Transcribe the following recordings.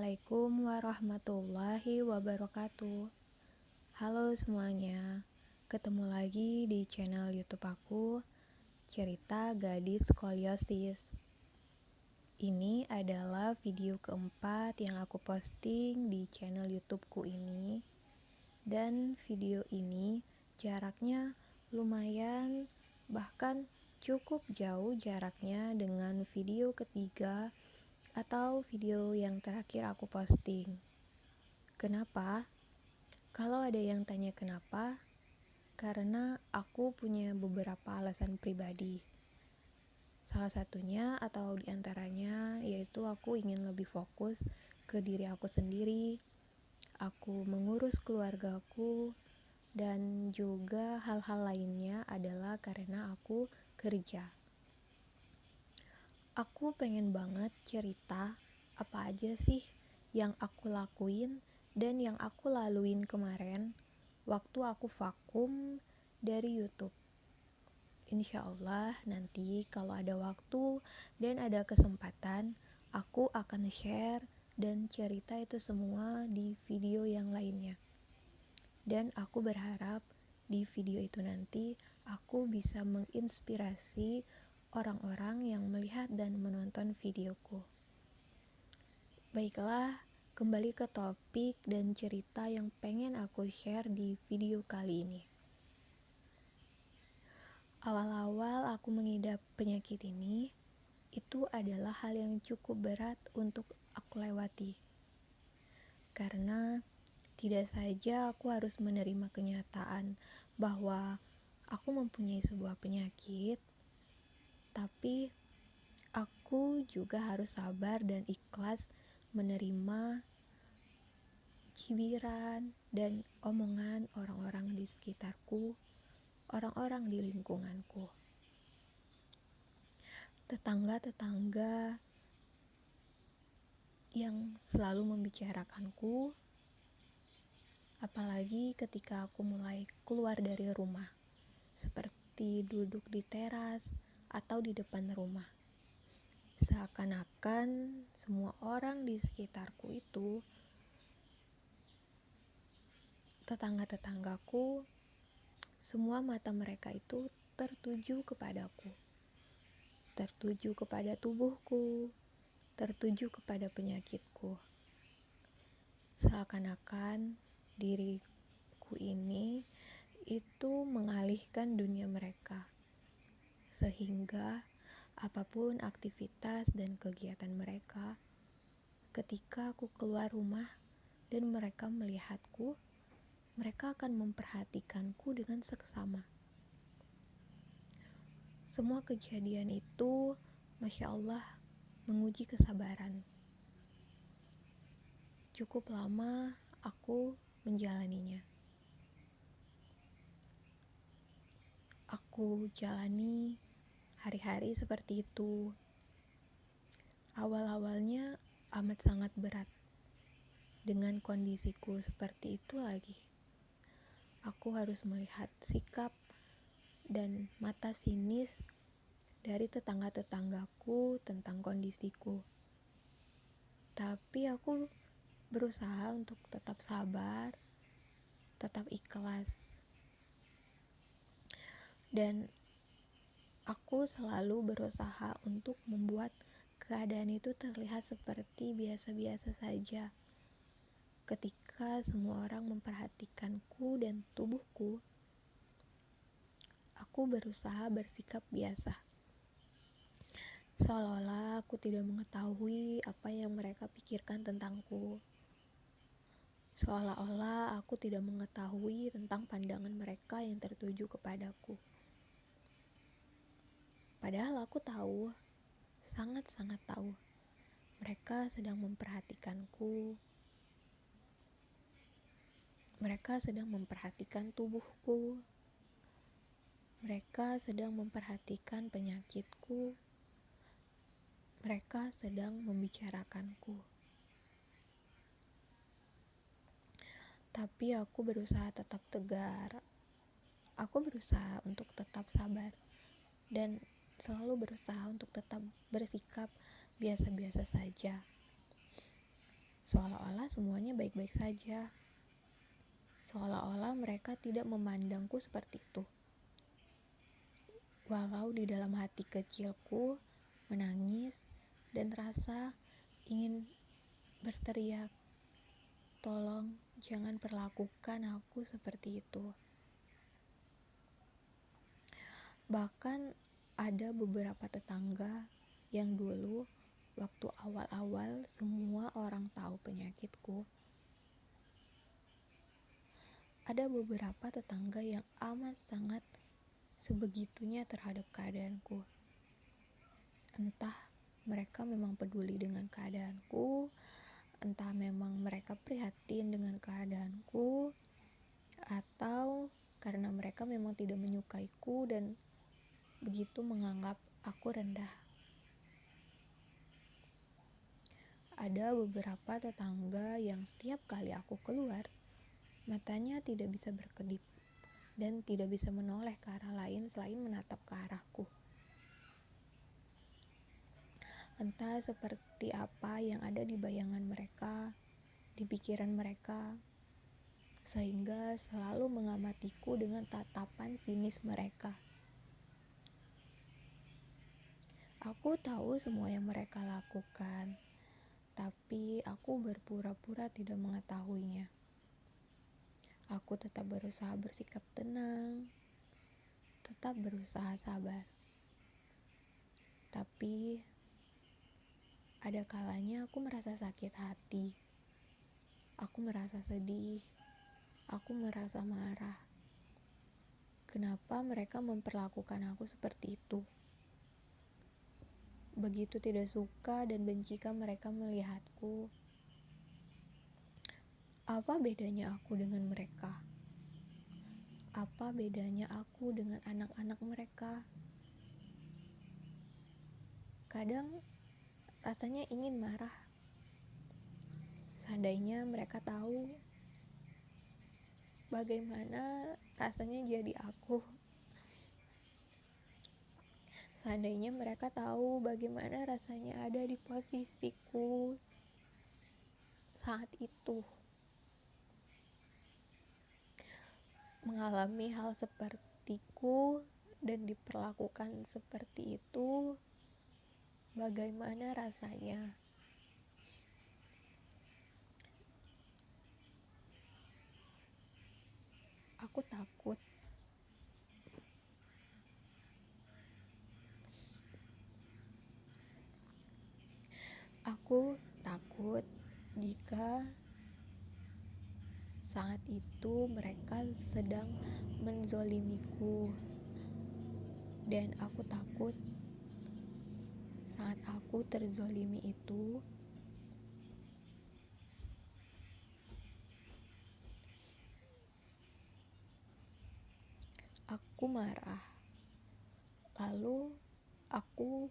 Assalamualaikum warahmatullahi wabarakatuh. Halo semuanya, ketemu lagi di channel YouTube aku, Cerita Gadis Skoliosis. Ini adalah video keempat yang aku posting di channel YouTubeku ini. Dan video ini jaraknya lumayan, bahkan cukup jauh jaraknya dengan video ketiga atau video yang terakhir aku posting. Kenapa? Kalau ada yang tanya kenapa, karena aku punya beberapa alasan pribadi. Salah satunya atau diantaranya yaitu aku ingin lebih fokus ke diri aku sendiri, aku mengurus keluargaku, dan juga hal-hal lainnya adalah karena aku kerja. Aku pengen banget cerita apa aja sih yang aku lakuin dan yang aku laluin kemarin waktu aku vakum dari YouTube. Insya Allah nanti kalau ada waktu dan ada kesempatan, aku akan share dan cerita itu semua di video yang lainnya. Dan aku berharap di video itu nanti aku bisa menginspirasi orang-orang yang melihat dan menonton videoku. Baiklah, kembali ke topik dan cerita yang pengen aku share di video kali ini. Awal-awal aku mengidap penyakit ini, itu adalah hal yang cukup berat untuk aku lewati. Karena tidak saja aku harus menerima kenyataan bahwa aku mempunyai sebuah penyakit, tapi aku juga harus sabar dan ikhlas menerima cibiran dan omongan orang-orang di sekitarku, orang-orang di lingkunganku. Tetangga-tetangga yang selalu membicarakanku, apalagi ketika aku mulai keluar dari rumah, seperti duduk di teras atau di depan rumah. Seakan-akan semua orang di sekitarku itu, tetangga-tetanggaku, semua mata mereka itu tertuju kepadaku, tertuju kepada tubuhku, tertuju kepada penyakitku. Seakan-akan diriku ini itu mengalihkan dunia mereka, sehingga apapun aktivitas dan kegiatan mereka, ketika aku keluar rumah dan mereka melihatku, mereka akan memperhatikanku dengan seksama. Semua kejadian itu, Masya Allah, menguji kesabaran. Cukup lama aku menjalaninya. Aku jalani hari-hari seperti itu. Awal-awalnya amat sangat berat. Dengan kondisiku seperti itu lagi, aku harus melihat sikap dan mata sinis dari tetangga-tetanggaku tentang kondisiku. Tapi aku berusaha untuk tetap sabar, tetap ikhlas. Dan aku selalu berusaha untuk membuat keadaan itu terlihat seperti biasa-biasa saja. Ketika semua orang memperhatikanku dan tubuhku, aku berusaha bersikap biasa. Seolah-olah aku tidak mengetahui apa yang mereka pikirkan tentangku. Seolah-olah aku tidak mengetahui tentang pandangan mereka yang tertuju kepadaku. Padahal aku tahu, sangat-sangat tahu, mereka sedang memperhatikanku. Mereka sedang memperhatikan tubuhku. Mereka sedang memperhatikan penyakitku. Mereka sedang membicarakanku. Tapi aku berusaha tetap tegar. Aku berusaha untuk tetap sabar. Dan selalu berusaha untuk tetap bersikap biasa-biasa saja. Seolah-olah semuanya baik-baik saja. Seolah-olah mereka tidak memandangku seperti itu. Walau di dalam hati kecilku menangis dan rasa ingin berteriak, "Tolong jangan perlakukan aku seperti itu." Bahkan ada beberapa tetangga yang dulu waktu awal-awal semua orang tahu penyakitku, ada beberapa tetangga yang amat sangat sebegitunya terhadap keadaanku. Entah mereka memang peduli dengan keadaanku, entah memang mereka prihatin dengan keadaanku, atau karena mereka memang tidak menyukaiku dan begitu menganggap aku rendah. Ada beberapa tetangga yang setiap kali aku keluar, matanya tidak bisa berkedip dan tidak bisa menoleh ke arah lain selain menatap ke arahku. Entah seperti apa yang ada di bayangan mereka, di pikiran mereka, sehingga selalu mengamatiku dengan tatapan sinis mereka. Aku tahu semua yang mereka lakukan, tapi aku berpura-pura tidak mengetahuinya. Aku tetap berusaha bersikap tenang, tetap berusaha sabar. Tapi ada kalanya aku merasa sakit hati. Aku merasa sedih. Aku merasa marah. Kenapa mereka memperlakukan aku seperti itu? Begitu tidak suka dan bencikah mereka melihatku. Apa bedanya aku dengan mereka? Apa bedanya aku dengan anak-anak mereka? Kadang rasanya ingin marah. Seandainya mereka tahu bagaimana rasanya jadi aku. Seandainya mereka tahu bagaimana rasanya ada di posisiku saat itu. Mengalami hal sepertiku dan diperlakukan seperti itu, bagaimana rasanya? Aku takut. Aku takut jika saat itu mereka sedang menzolimiku. Dan aku takut saat aku terzolimi itu, aku marah. Lalu aku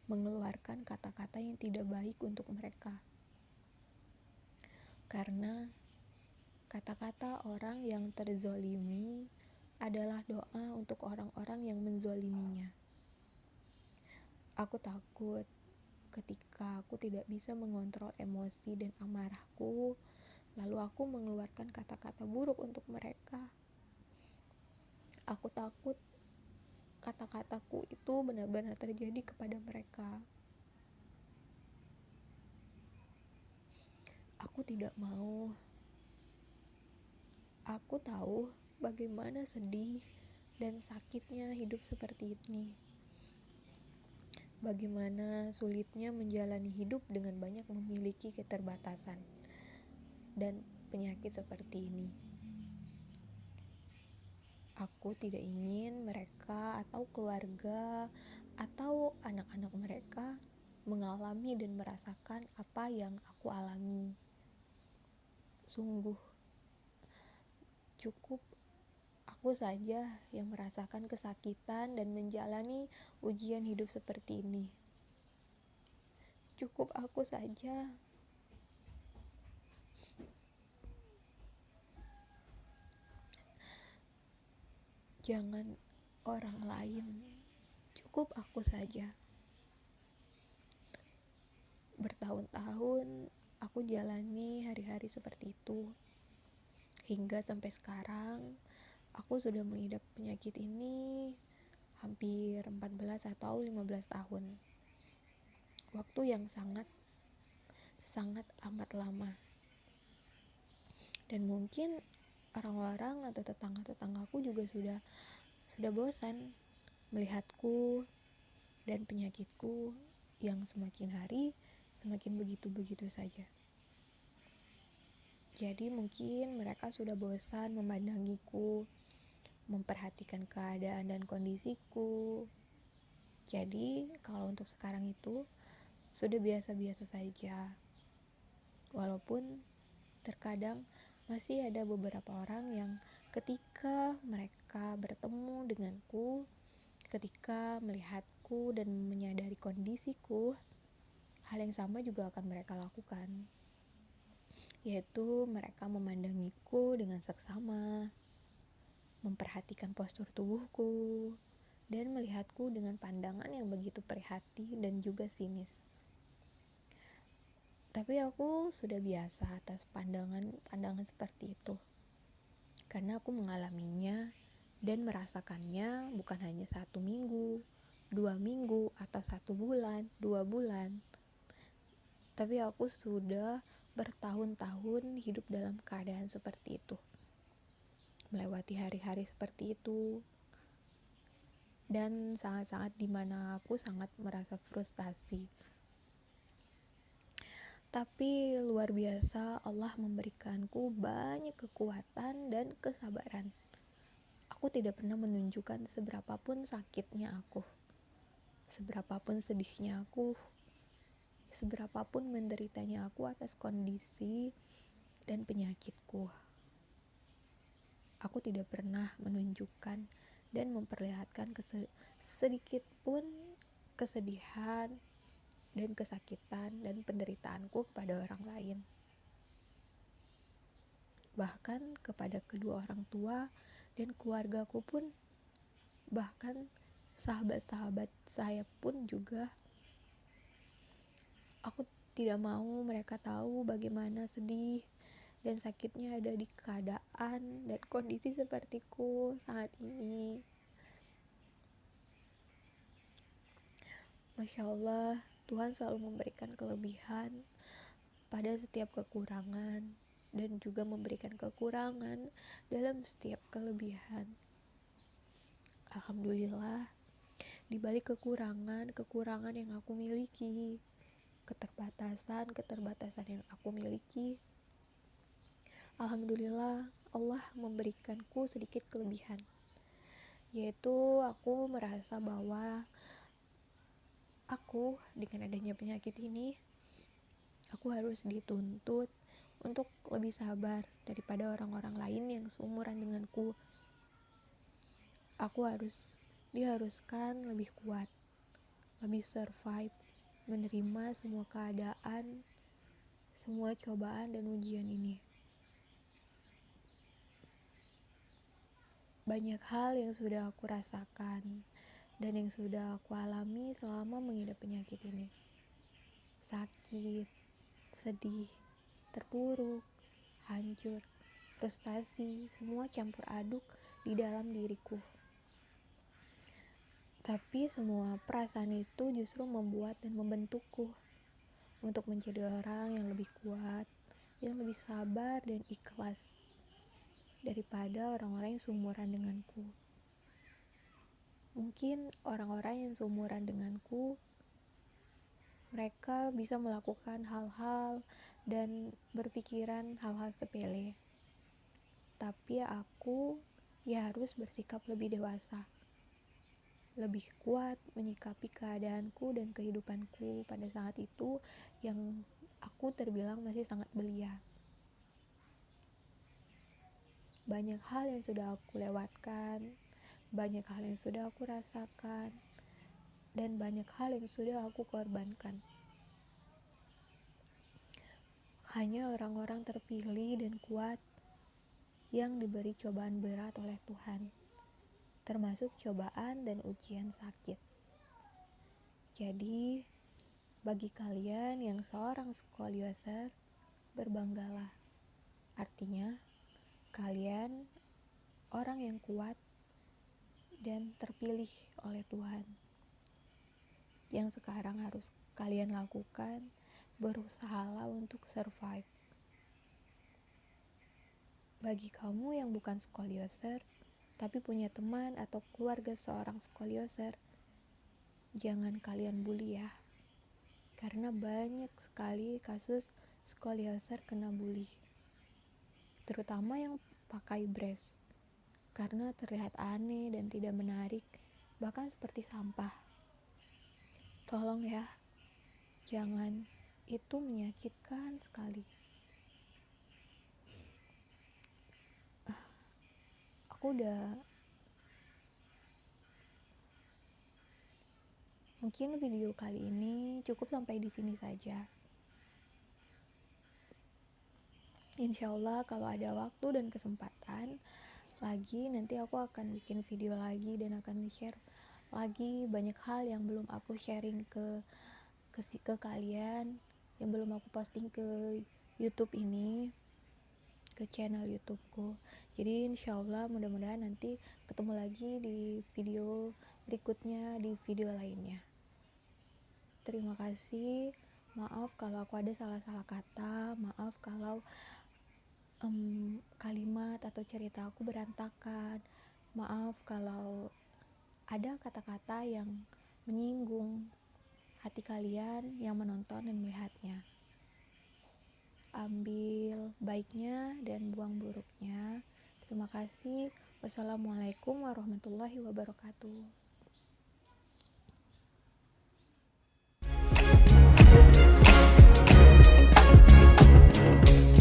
mengeluarkan kata-kata yang tidak baik untuk mereka. Karena kata-kata orang yang terzolimi adalah doa untuk orang-orang yang menzoliminya. Aku takut ketika aku tidak bisa mengontrol emosi dan amarahku, lalu aku mengeluarkan kata-kata buruk untuk mereka. Aku takut kata-kataku itu benar-benar terjadi kepada mereka. Aku tidak mau. Aku tahu bagaimana sedih dan sakitnya hidup seperti ini. Bagaimana sulitnya menjalani hidup dengan banyak memiliki keterbatasan dan penyakit seperti ini. Aku tidak ingin mereka atau keluarga atau anak-anak mereka mengalami dan merasakan apa yang aku alami. Sungguh cukup aku saja yang merasakan kesakitan dan menjalani ujian hidup seperti ini. Cukup aku saja. Jangan orang lain. Cukup aku saja. Bertahun-tahun aku jalani hari-hari seperti itu. Hingga sampai sekarang, aku sudah mengidap penyakit ini hampir 14 atau 15 tahun. Waktu yang sangat amat lama. Dan mungkin orang-orang atau tetangga-tetanggaku juga sudah bosan melihatku dan penyakitku yang semakin hari semakin begitu-begitu saja. Jadi mungkin mereka sudah bosan memandangiku, memperhatikan keadaan dan kondisiku. Jadi kalau untuk sekarang itu sudah biasa-biasa saja. Walaupun terkadang masih ada beberapa orang yang ketika mereka bertemu denganku, ketika melihatku dan menyadari kondisiku, hal yang sama juga akan mereka lakukan, yaitu mereka memandangiku dengan seksama, memperhatikan postur tubuhku, dan melihatku dengan pandangan yang begitu prihatin dan juga sinis. Tapi aku sudah biasa atas pandangan seperti itu, karena aku mengalaminya dan merasakannya bukan hanya 1 minggu, 2 minggu, atau 1 bulan, 2 bulan. Tapi aku sudah bertahun-tahun hidup dalam keadaan seperti itu, melewati hari-hari seperti itu, dan sangat-sangat dimana aku sangat merasa frustasi. Tapi luar biasa, Allah memberikanku banyak kekuatan dan kesabaran. Aku tidak pernah menunjukkan seberapapun sakitnya aku, seberapapun sedihnya aku, seberapapun menderitanya aku atas kondisi dan penyakitku. Aku tidak pernah menunjukkan dan memperlihatkan sedikit pun kesedihan dan kesakitan dan penderitaanku kepada orang lain. Bahkan kepada kedua orang tua dan keluargaku pun, bahkan sahabat-sahabat saya pun juga, aku tidak mau mereka tahu bagaimana sedih dan sakitnya ada di keadaan dan kondisi sepertiku saat ini. Masya Allah, Tuhan selalu memberikan kelebihan pada setiap kekurangan dan juga memberikan kekurangan dalam setiap kelebihan. Alhamdulillah, di balik kekurangan yang aku miliki, keterbatasan yang aku miliki, alhamdulillah Allah memberikanku sedikit kelebihan, yaitu aku merasa bahwa aku dengan adanya penyakit ini, aku harus dituntut untuk lebih sabar daripada orang-orang lain yang seumuran denganku. Aku diharuskan lebih kuat, lebih survive, menerima semua keadaan, semua cobaan dan ujian ini. Banyak hal yang sudah aku rasakan dan yang sudah aku alami selama mengidap penyakit ini. Sakit, sedih, terpuruk, hancur, frustasi, semua campur aduk di dalam diriku. Tapi semua perasaan itu justru membuat dan membentukku untuk menjadi orang yang lebih kuat, yang lebih sabar dan ikhlas daripada orang-orang yang seumuran denganku. Mungkin orang-orang yang seumuran denganku, mereka bisa melakukan hal-hal dan berpikiran hal-hal sepele. Tapi aku harus bersikap lebih dewasa, lebih kuat menyikapi keadaanku dan kehidupanku pada saat itu yang aku terbilang masih sangat belia. Banyak hal yang sudah aku lewatkan, banyak hal yang sudah aku rasakan, dan banyak hal yang sudah aku korbankan. Hanya orang-orang terpilih dan kuat yang diberi cobaan berat oleh Tuhan, termasuk cobaan dan ujian sakit. Jadi, bagi kalian yang seorang skolioser, berbanggalah. Artinya, kalian orang yang kuat dan terpilih oleh Tuhan. Yang sekarang harus kalian lakukan, berusahalah untuk survive. Bagi kamu yang bukan skolioser, tapi punya teman atau keluarga seorang skolioser, jangan kalian bully ya. Karena banyak sekali kasus skolioser kena bully. Terutama yang pakai brace. Karena terlihat aneh dan tidak menarik, bahkan seperti sampah. Tolong ya, jangan, itu menyakitkan sekali. Mungkin video kali ini cukup sampai di sini saja. Insya Allah kalau ada waktu dan kesempatan lagi, nanti aku akan bikin video lagi dan akan share lagi banyak hal yang belum aku sharing ke kalian, yang belum aku posting ke YouTube ini, ke channel YouTubeku. Jadi insya Allah mudah-mudahan nanti ketemu lagi di video berikutnya, di video lainnya. Terima kasih. Maaf kalau aku ada salah-salah kata, maaf kalau kalimat atau cerita aku berantakan, maaf kalau ada kata-kata yang menyinggung hati kalian yang menonton dan melihatnya. Ambil baiknya dan buang buruknya. Terima kasih. Wassalamualaikum warahmatullahi wabarakatuh.